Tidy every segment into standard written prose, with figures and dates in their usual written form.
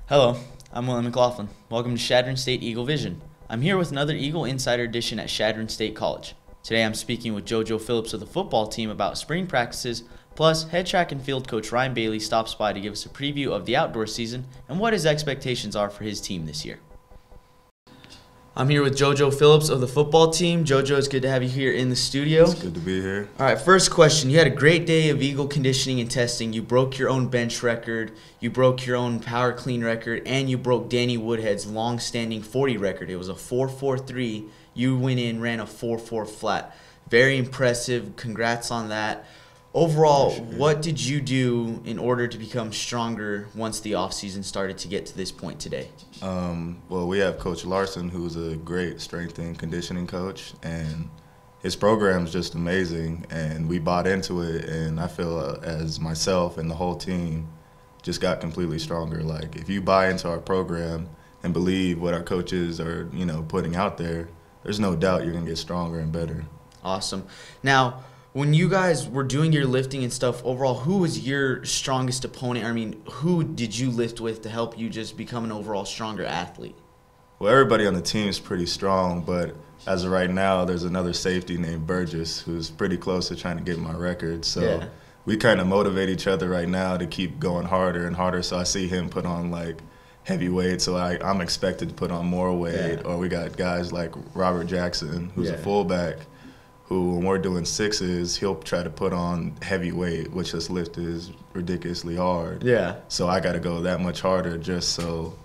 Hello, I'm McLaughlin. Welcome to Chadron State Eagle Vision. I'm here with another Eagle Insider edition at Chadron State College. Today I'm speaking with Jojo Phillips of the football team about spring practices, plus head track and field coach Ryan Baily stops by to give us a preview of the outdoor season and what his expectations are for his team this year. I'm here with Jojo Phillips of the football team. Jojo, it's good to have you here in the studio. It's good to be here. All right, first question. You had a great day of Eagle conditioning and testing. You broke your own bench record, you broke your own power clean record, and you broke Danny Woodhead's long-standing 40 record. It was a 4.43. You went in, ran a 4.4 flat. Very impressive. Congrats on that. Overall, what did you do in order to become stronger once the offseason started to get to this point today? Well, we have Coach Larson, who's a great strength and conditioning coach, and his program's just amazing, and we bought into it, and I feel as myself and the whole team just got completely stronger. Like, if you buy into our program and believe what our coaches are, putting out there, there's no doubt you're going to get stronger and better. Awesome. Now, when you guys were doing your lifting and stuff, overall, who was your strongest opponent? I mean, who did you lift with to help you just become an overall stronger athlete? Well, everybody on the team is pretty strong, but as of right now, there's another safety named Burgess who's pretty close to trying to get my record. So we kind of motivate each other right now to keep going harder and harder. So I see him put on, like, heavy weight, so I'm expected to put on more weight. Or we got guys like Robert Jackson, who's a fullback, who, when we're doing sixes, he'll try to put on heavy weight, which this lift is ridiculously hard. Yeah. So I got to go that much harder just so,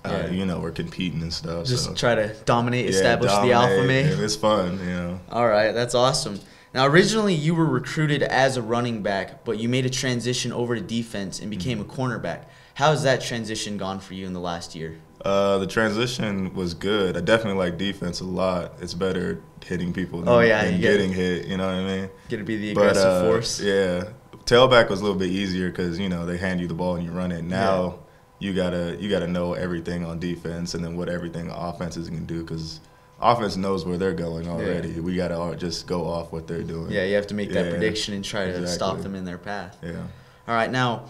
we're competing and stuff. Just try to dominate, establish the alpha male. And it's fun, All right, that's awesome. Now, originally you were recruited as a running back, but you made a transition over to defense and became a cornerback. How has that transition gone for you in the last year? The transition was good. I definitely like defense a lot. It's better hitting people than getting hit, you know what I mean? Get to be the aggressive force. Yeah. Tailback was a little bit easier because, they hand you the ball and you run it. Now you gotta know everything on defense and then what everything offense can do, because offense knows where they're going already. Yeah. We gotta just go off what they're doing. Yeah, you have to make that prediction and try to stop them in their path. Yeah. All right, now,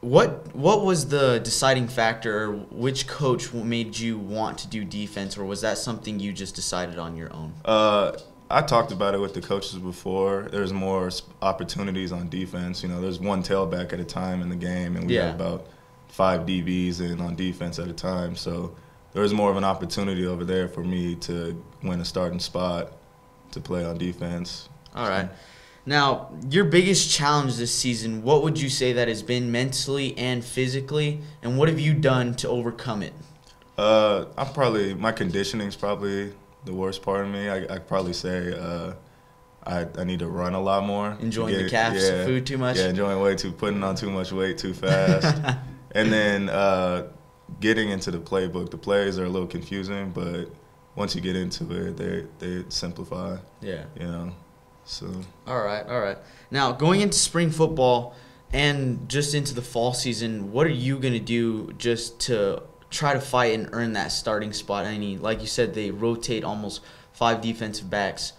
What was the deciding factor, or which coach made you want to do defense, or was that something you just decided on your own? I talked about it with the coaches before. There's more opportunities on defense. There's one tailback at a time in the game, and we had about 5 DBs in on defense at a time. So there was more of an opportunity over there for me to win a starting spot to play on defense. All right. Now, your biggest challenge this season, what would you say that has been mentally and physically, and what have you done to overcome it? My conditioning is probably the worst part of me. I'd probably say I need to run a lot more. Enjoying the calves of food too much? Yeah, putting on too much weight too fast. And then getting into the playbook. The plays are a little confusing, but once you get into it, they simplify. Yeah. So. All right. Now, going into spring football and just into the fall season, what are you going to do just to try to fight and earn that starting spot? Like you said, they rotate almost 5 defensive backs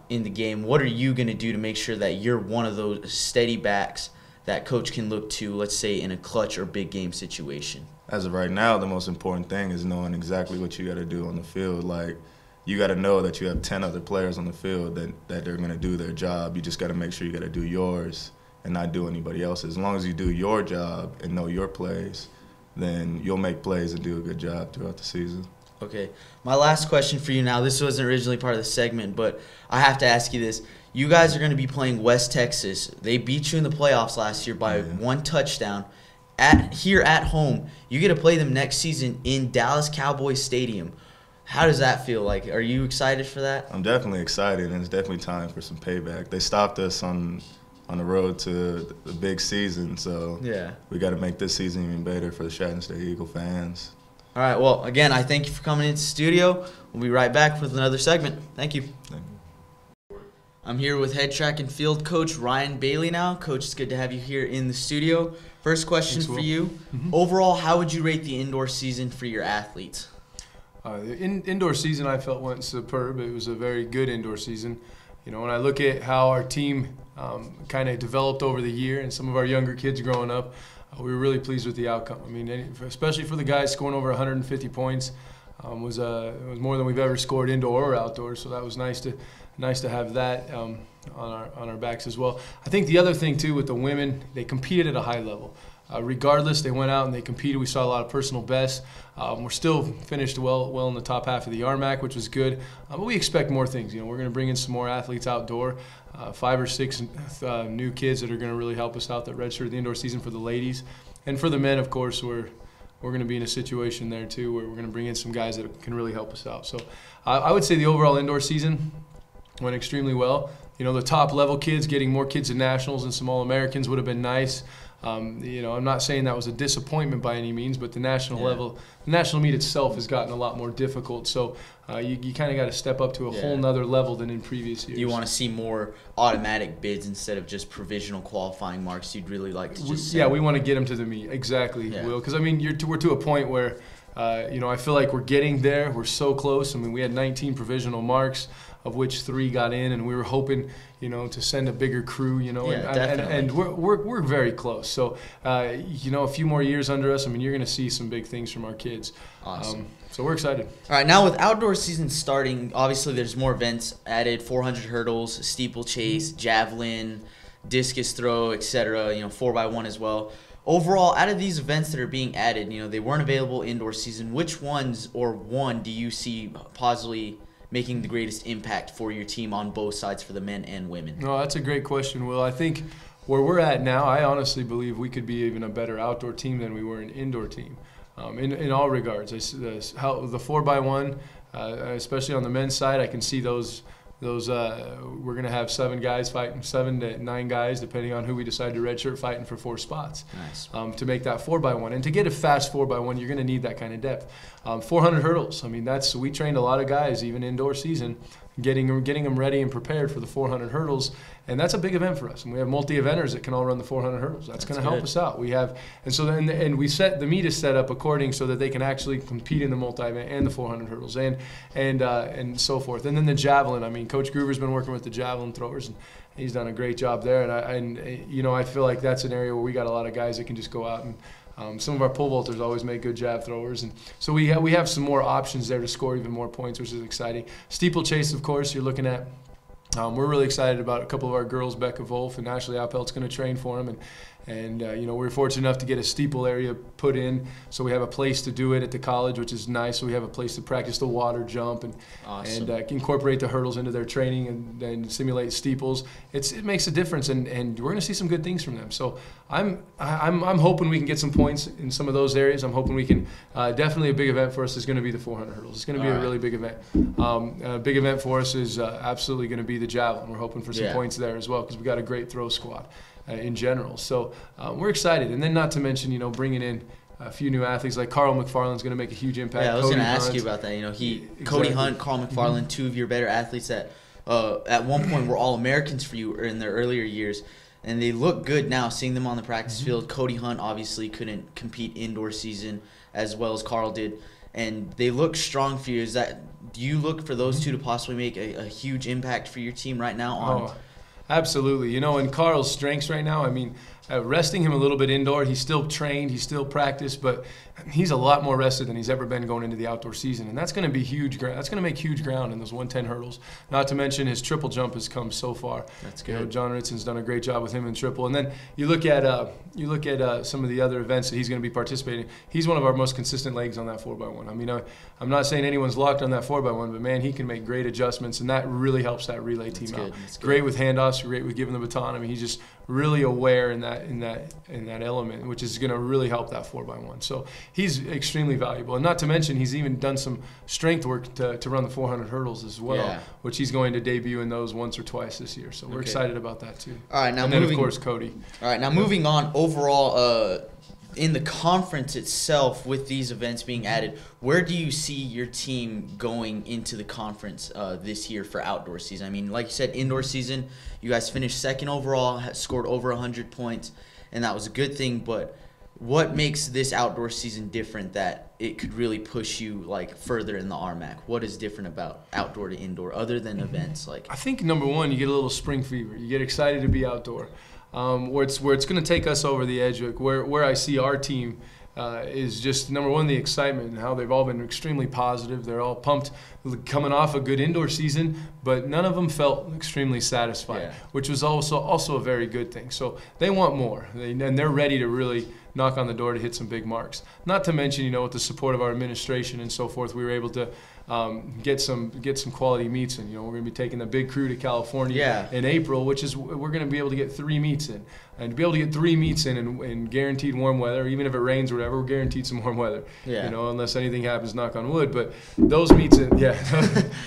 in the game. What are you going to do to make sure that you're one of those steady backs that coach can look to, let's say, in a clutch or big game situation? As of right now, the most important thing is knowing exactly what you got to do on the field. Like, you got to know that you have 10 other players on the field that they're going to do their job. You just got to make sure you got to do yours and not do anybody else's. As long as you do your job and know your plays, then you'll make plays and do a good job throughout the season. Okay. My last question for you now, this wasn't originally part of the segment, but I have to ask you this. You guys are going to be playing West Texas. They beat you in the playoffs last year by 1 touchdown. Here at home, you get to play them next season in Dallas Cowboys Stadium. How does that feel like? Are you excited for that? I'm definitely excited, and it's definitely time for some payback. They stopped us on the road to the big season, so we got to make this season even better for the Chadron State Eagle fans. All right, well, again, I thank you for coming into the studio. We'll be right back with another segment. Thank you. Thank you. I'm here with head track and field coach Ryan Baily now. Coach, it's good to have you here in the studio. First question for you. Overall, how would you rate the indoor season for your athletes? The indoor season I felt went superb. It was a very good indoor season. You know, when I look at how our team kind of developed over the year and some of our younger kids growing up, we were really pleased with the outcome. I mean, especially for the guys scoring over 150 points, was more than we've ever scored indoor or outdoor. So that was nice to have that on our backs as well. I think the other thing too with the women, they competed at a high level. Regardless, they went out and they competed. We saw a lot of personal bests. We're still finished well in the top half of the RMAC, which was good. But we expect more things. You know, we're going to bring in some more athletes outdoor, 5 or 6 new kids that are going to really help us out that redshirt the indoor season for the ladies. And for the men, of course, we're going to be in a situation there too where we're going to bring in some guys that can really help us out. So I would say the overall indoor season went extremely well. You know, the top level kids, getting more kids to nationals and some All-Americans would have been nice. You know, I'm not saying that was a disappointment by any means, but the national level, the national meet itself has gotten a lot more difficult. So you kind of got to step up to a whole nother level than in previous years. You want to see more automatic bids instead of just provisional qualifying marks. You'd really like to just we want to get them to the meet. Exactly, Will. Because, I mean, we're to a point where, you know, I feel like we're getting there. We're so close. I mean, we had 19 provisional marks, of which 3 got in, and we were hoping, you know, to send a bigger crew, you know, and we're very close. So, you know, a few more years under us, I mean, you're going to see some big things from our kids. Awesome. So we're excited. All right, now with outdoor season starting, obviously there's more events added: 400 hurdles, steeplechase, javelin, discus throw, etc. You know, 4x1 as well. Overall, out of these events that are being added, you know, they weren't available indoor season. Which ones or one do you see positively making the greatest impact for your team on both sides for the men and women? No, that's a great question, Will. I think where we're at now, I honestly believe we could be even a better outdoor team than we were an indoor team, in all regards. How the 4x1, especially on the men's side, I can see those. We're going to have 7 guys fighting, 7 to 9 guys, depending on who we decide to redshirt, fighting for 4 spots. Nice. To make that 4x1. And to get a fast 4x1, you're going to need that kind of depth. 400 hurdles. I mean, we trained a lot of guys, even indoor season, getting them ready and prepared for the 400 hurdles. And that's a big event for us. And we have multi-eventers that can all run the 400 hurdles. That's going to help us out. We have, and so then, and we set the meet is set up according so that they can actually compete in the multi-event and the 400 hurdles and so forth. And then the javelin. I mean, Coach Groover's been working with the javelin throwers, and he's done a great job there. And you know, I feel like that's an area where we got a lot of guys that can just go out and. Some of our pole vaulters always make good jab throwers, and so we have some more options there to score even more points, which is exciting. Steeplechase, of course, you're looking at. We're really excited about a couple of our girls, Becca Wolf and Ashley Appelt's going to train for them, and you know, we're fortunate enough to get a steeple area put in, so we have a place to do it at the college, which is nice. So we have a place to practice the water jump and incorporate the hurdles into their training and simulate steeples. It makes a difference, and we're going to see some good things from them. So I'm hoping we can get some points in some of those areas. I'm hoping we can. Definitely a big event for us is going to be the 400 hurdles. It's going to be a really big event. A big event for us is absolutely going to be the javelin. We're hoping for some points there as well because we got a great throw squad in general. So we're excited. And then not to mention, you know, bringing in a few new athletes like Carl McFarland's going to make a huge impact. Yeah, I was going to ask you about that. You know, Cody Hunt, Carl McFarland, 2 of your better athletes that at one point were All-Americans for you in their earlier years. And they look good now, seeing them on the practice field. Cody Hunt obviously couldn't compete indoor season as well as Carl did. And they look strong for you. Do you look for those two to possibly make a huge impact for your team right now? Absolutely. You know, in Carl's strengths right now, I mean, resting him a little bit indoor, he's still trained, he's still practiced, but he's a lot more rested than he's ever been going into the outdoor season, and that's going to be huge. That's going to make huge ground in those 110 hurdles. Not to mention his triple jump has come so far. That's good. You know, John Ritson's done a great job with him in triple, and then you look at some of the other events that he's going to be participating in. He's one of our most consistent legs on that 4x1. I mean, I'm not saying anyone's locked on that 4x1, but man, he can make great adjustments, and that really helps that relay team out. Great with handoffs, great with giving the baton. I mean, he's just really aware in that element, which is going to really help that 4x1. So he's extremely valuable, and not to mention he's even done some strength work to run the 400 hurdles as well, which he's going to debut in those once or twice this year. So we're excited about that too. All right, now and then of course Cody. All right, now moving on overall. In the conference itself, with these events being added, where do you see your team going into the conference this year for outdoor season? I mean, like you said, indoor season, you guys finished second overall, scored over 100 points, and that was a good thing. But what makes this outdoor season different that it could really push you like further in the RMAC? What is different about outdoor to indoor other than events? Like, I think number one, you get a little spring fever. You get excited to be outdoor. Where it's going to take us over the edge. Like where I see our team is just number one, the excitement and how they've all been extremely positive. They're all pumped coming off a good indoor season, but none of them felt extremely satisfied, which was also a very good thing. So they want more, and they're ready to really knock on the door to hit some big marks. Not to mention, with the support of our administration and so forth, we were able to get some quality meets in. We're going to be taking the big crew to California in April, which is we're going to be able to get 3 meets in. And to be able to get 3 meets in guaranteed warm weather, even if it rains or whatever, we're guaranteed some warm weather. Unless anything happens, knock on wood. But those meets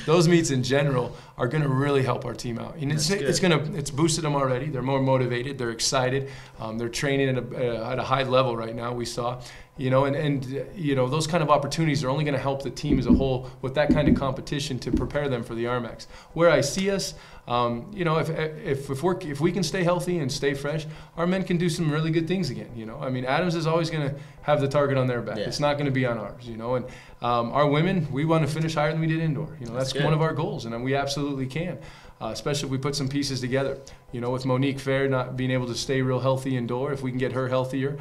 those meets in general are going to really help our team out. And it's boosted them already. They're more motivated. They're excited. They're training at a high level right now. We saw. Those kind of opportunities are only going to help the team as a whole with that kind of competition to prepare them for the RMACs. Where I see us, if we can stay healthy and stay fresh, our men can do some really good things again. Adams is always going to have the target on their back. It's not going to be on ours. And our women, we want to finish higher than we did indoor. That's one of our goals, and we absolutely can. Especially if we put some pieces together. With Monique Fair not being able to stay real healthy indoor, if we can get her healthier,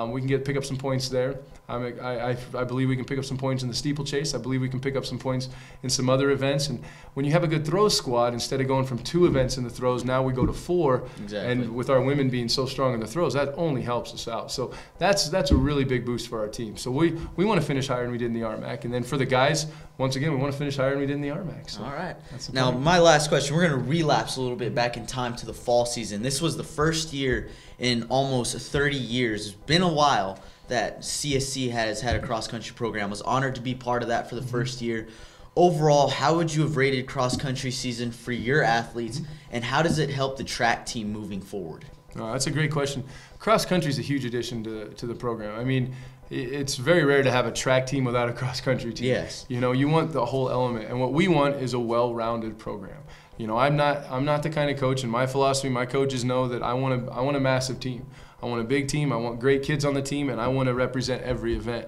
we can pick up some points there. I believe we can pick up some points in the steeplechase. I believe we can pick up some points in some other events. And when you have a good throws squad, instead of going from 2 events in the throws, now we go to 4. Exactly. And with our women being so strong in the throws, that only helps us out. So that's a really big boost for our team. So we want to finish higher than we did in the RMAC. And then for the guys, once again, we want to finish higher than we did in the RMAC. So all right. Now, my last question, we're going to relapse a little bit back in time to the fall season. This was the first year in almost 30 years. It's been a while that CSC has had a cross-country program. I was honored to be part of that for the first year. Overall, how would you have rated cross-country season for your athletes, and how does it help the track team moving forward? That's a great question. Cross-country is a huge addition to the program. It's very rare to have a track team without a cross-country team. Yes. You want the whole element, and what we want is a well-rounded program. I'm not the kind of coach, and my philosophy, my coaches know that I want a massive team. I want a big team. I want great kids on the team, and I want to represent every event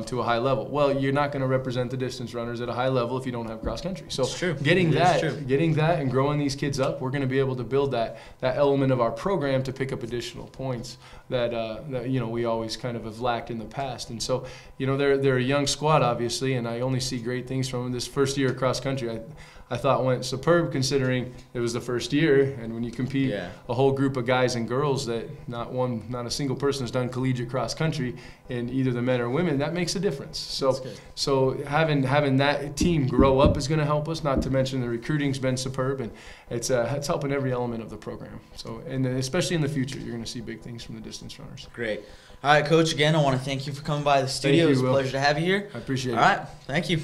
to a high level. Well, you're not going to represent the distance runners at a high level if you don't have cross country. So getting that and growing these kids up, we're going to be able to build that element of our program to pick up additional points that we always kind of have lacked in the past. And so they're a young squad, obviously, and I only see great things from them. This first year of cross country, I thought went superb considering it was the first year, and when you compete a whole group of guys and girls that not a single person has done collegiate cross country in either the men or women, that makes a difference. So having that team grow up is going to help us. Not to mention the recruiting's been superb, and it's helping every element of the program. So and especially in the future, you're going to see big things from the distance runners. Great. All right, Coach. Again, I want to thank you for coming by the studio. It was a pleasure to have you here. I appreciate it. All right, thank you.